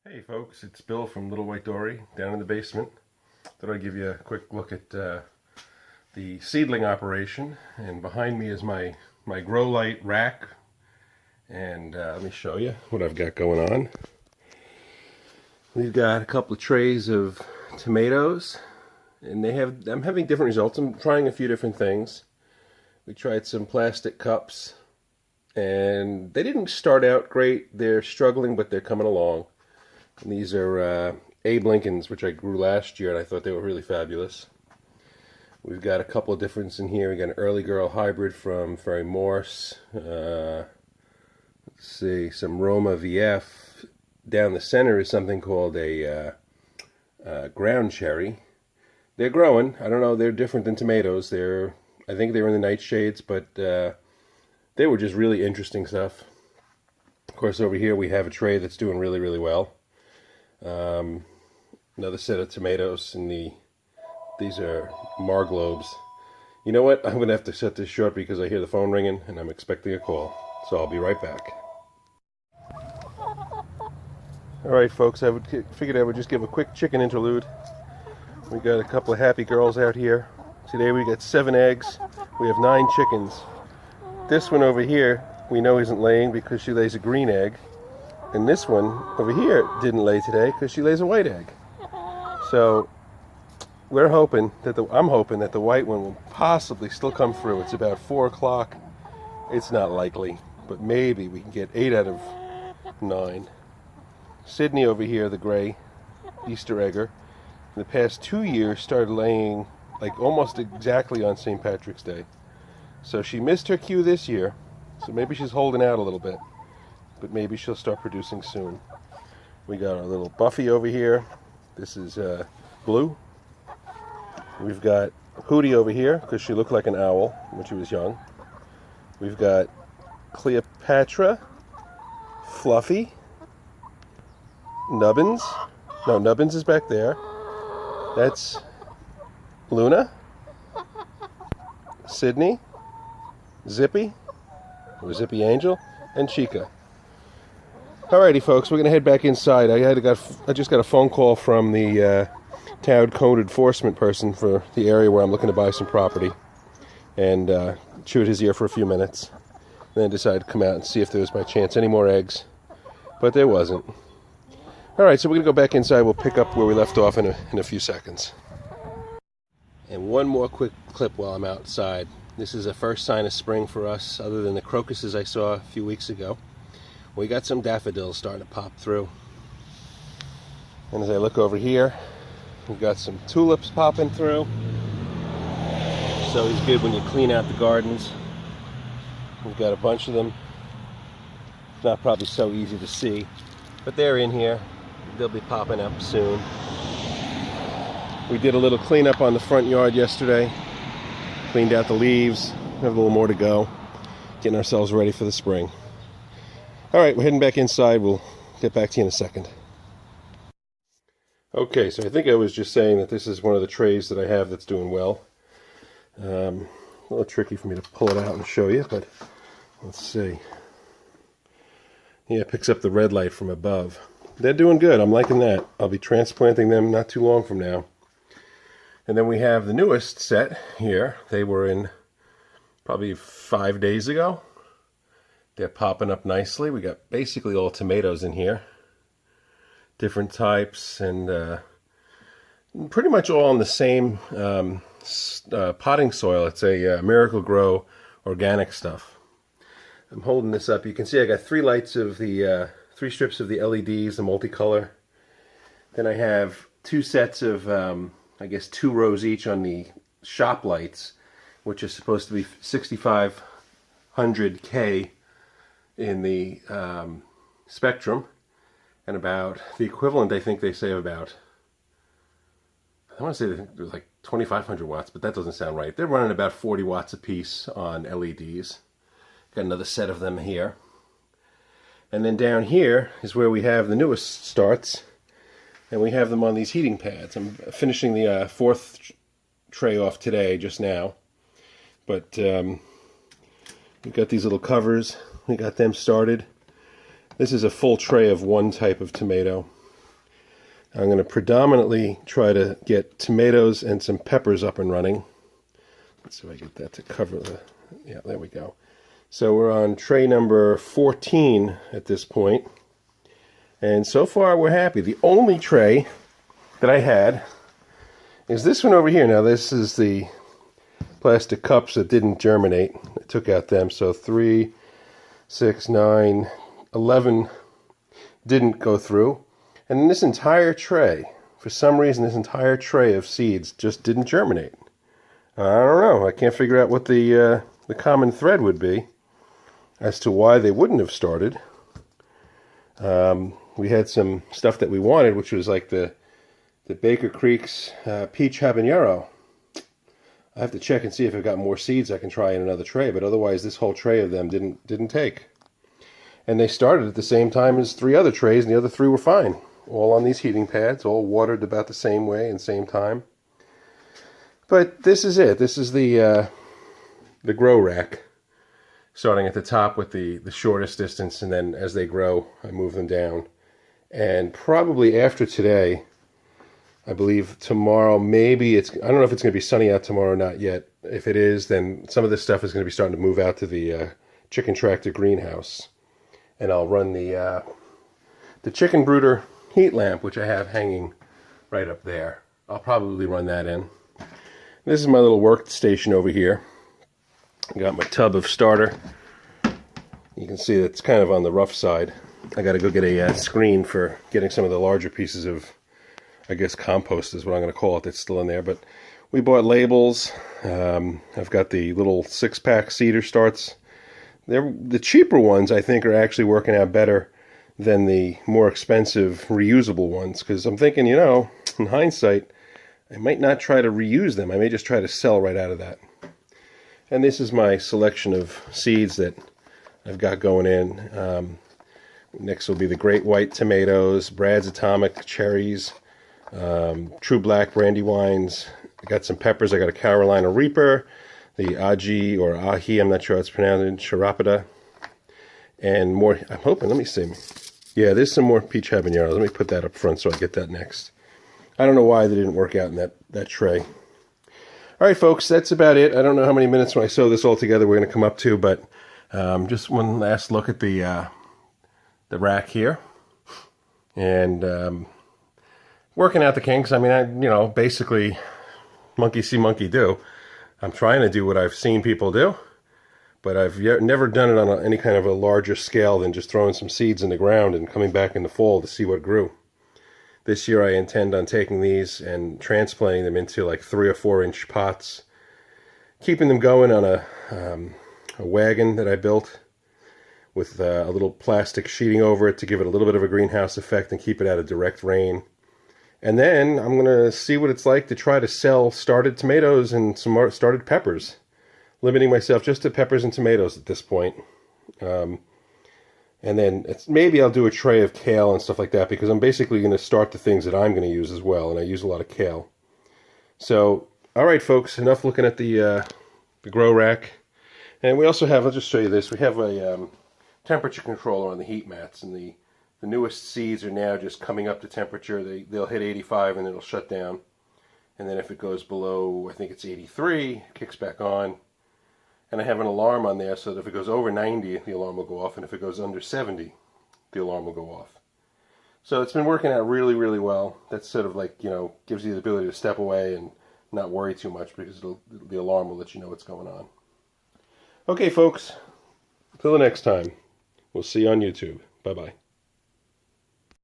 Hey folks, it's Bill from Little White Dory down in the basement. Thought I'd give you a quick look at the seedling operation. And behind me is my grow light rack. And let me show you what I've got going on. We've got a couple of trays of tomatoes, and I'm having different results. I'm trying a few different things. We tried some plastic cups, and they didn't start out great. They're struggling, but they're coming along. And these are Abe Lincolns, which I grew last year, and I thought they were really fabulous. We've got a couple of difference in here. We got an early girl hybrid from Ferry Morse. Let's see, some Roma VF. Down the center is something called a ground cherry. They're growing. I don't know. They're different than tomatoes. I think they're in the nightshades, but they were just really interesting stuff. Of course, over here we have a tray that's doing really, really well. Another set of tomatoes, and these are Marglobes. You know what? I'm going to have to set this short because I hear the phone ringing and I'm expecting a call. So I'll be right back. Alright folks, I figured I would just give a quick chicken interlude. We got a couple of happy girls out here. Today we got 7 eggs. We have 9 chickens. This one over here we know isn't laying because she lays a green egg. And this one over here didn't lay today because she lays a white egg. So I'm hoping that the white one will possibly still come through. It's about 4 o'clock. It's not likely, but maybe we can get 8 out of 9. Sydney over here, the gray Easter egger, in the past 2 years started laying like almost exactly on St. Patrick's Day. So she missed her cue this year, so maybe she's holding out a little bit. But maybe she'll start producing soon. We got our little Buffy over here. This is Blue. We've got Hootie over here because she looked like an owl when she was young. We've got Cleopatra, Fluffy, Nubbins. No, Nubbins is back there. That's Luna, Sydney, Zippy, or Zippy Angel, and Chica. Alrighty folks, we're going to head back inside. I just got a phone call from the town code enforcement person for the area where I'm looking to buy some property. And chewed his ear for a few minutes. Then decided to come out and see if there was by chance any more eggs. But there wasn't. Alright, so we're going to go back inside. We'll pick up where we left off in a few seconds. And one more quick clip while I'm outside. This is a first sign of spring for us, other than the crocuses I saw a few weeks ago. We got some daffodils starting to pop through. And as I look over here, we've got some tulips popping through. It's always good when you clean out the gardens. We've got a bunch of them. It's not probably so easy to see, but they're in here. They'll be popping up soon. We did a little cleanup on the front yard yesterday. Cleaned out the leaves. We have a little more to go. Getting ourselves ready for the spring. Alright, we're heading back inside. We'll get back to you in a second. Okay, so I think I was just saying that this is one of the trays that I have that's doing well. A little tricky for me to pull it out and show you, but let's see. Yeah, it picks up the red light from above. They're doing good. I'm liking that. I'll be transplanting them not too long from now. And then we have the newest set here. They were in probably 5 days ago. They're popping up nicely. We got basically all tomatoes in here. Different types, and pretty much all in the same potting soil. It's a Miracle Grow organic stuff. I'm holding this up. You can see I got 3 lights of the 3 strips of the LEDs, the multicolor. Then I have 2 sets of I guess 2 rows each on the shop lights, which is supposed to be 6500K in the spectrum, and about the equivalent, I think they say, of about, I want to say it was like 2500 watts, but that doesn't sound right. They're running about 40 watts a piece on LEDs. Got another set of them here. And then down here is where we have the newest starts, and we have them on these heating pads. I'm finishing the 4th tray off today, just now. But we've got these little covers. We got them started. This is a full tray of one type of tomato. I'm going to predominantly try to get tomatoes and some peppers up and running. Let's see if I get that to cover the... Yeah, there we go. So we're on tray number 14 at this point. And so far we're happy. The only tray that I had is this one over here. Now this is the plastic cups that didn't germinate. I took out them. So 3, 6, 9, 11 didn't go through. And this entire tray, for some reason, this entire tray of seeds just didn't germinate. I don't know. I can't figure out what the common thread would be as to why they wouldn't have started. We had some stuff that we wanted, which was like the Baker Creek's peach habanero. I have to check and see if I've got more seeds I can try in another tray, but otherwise this whole tray of them didn't take. And they started at the same time as 3 other trays, and the other 3 were fine. All on these heating pads, all watered about the same way and same time. But this is it. This is the grow rack, starting at the top with the shortest distance, and then as they grow, I move them down. And probably after today, I believe tomorrow, maybe I don't know if it's going to be sunny out tomorrow or not yet. If it is, then some of this stuff is going to be starting to move out to the chicken tractor greenhouse. And I'll run the chicken brooder heat lamp, which I have hanging right up there. I'll probably run that in. This is my little workstation over here. I got my tub of starter. You can see it's kind of on the rough side. I got to go get a screen for getting some of the larger pieces of, I guess, compost is what I'm going to call it, that's still in there. But we bought labels. I've got the little 6-pack cedar starts. The cheaper ones, I think, are actually working out better than the more expensive reusable ones, because I'm thinking, you know, in hindsight, I might not try to reuse them. I may just try to sell right out of that. And this is my selection of seeds that I've got going in. Next will be the Great White tomatoes, Brad's Atomic cherries, True Black brandywines. I got some peppers. I got a Carolina Reaper, the Aji or Ahi, I'm not sure how it's pronounced, Charapata, and more. I'm hoping, let me see. Yeah, there's some more peach habaneros. Let me put that up front so I get that next. I don't know why they didn't work out in that tray. All right, folks, that's about it. I don't know how many minutes when I sew this all together we're going to come up to, but just one last look at the rack here. And working out the kinks. I mean, basically, monkey see, monkey do. I'm trying to do what I've seen people do, but I've never done it on any kind of a larger scale than just throwing some seeds in the ground and coming back in the fall to see what grew. This year I intend on taking these and transplanting them into like 3 or 4 inch pots, keeping them going on a wagon that I built with a little plastic sheeting over it to give it a little bit of a greenhouse effect and keep it out of direct rain. And then I'm going to see what it's like to try to sell started tomatoes and some more started peppers. Limiting myself just to peppers and tomatoes at this point. And then maybe I'll do a tray of kale and stuff like that, because I'm basically going to start the things that I'm going to use as well, and I use a lot of kale. So, all right, folks, enough looking at the grow rack. And we also have, I'll just show you this, we have a temperature controller on the heat mats, and the newest seeds are now just coming up to temperature. They'll hit 85 and it'll shut down. And then if it goes below, I think it's 83, it kicks back on. And I have an alarm on there so that if it goes over 90, the alarm will go off, and if it goes under 70, the alarm will go off. So it's been working out really, really well. That's sort of like, gives you the ability to step away and not worry too much, because the alarm will let you know what's going on. Okay, folks, until the next time, we'll see you on YouTube. Bye-bye.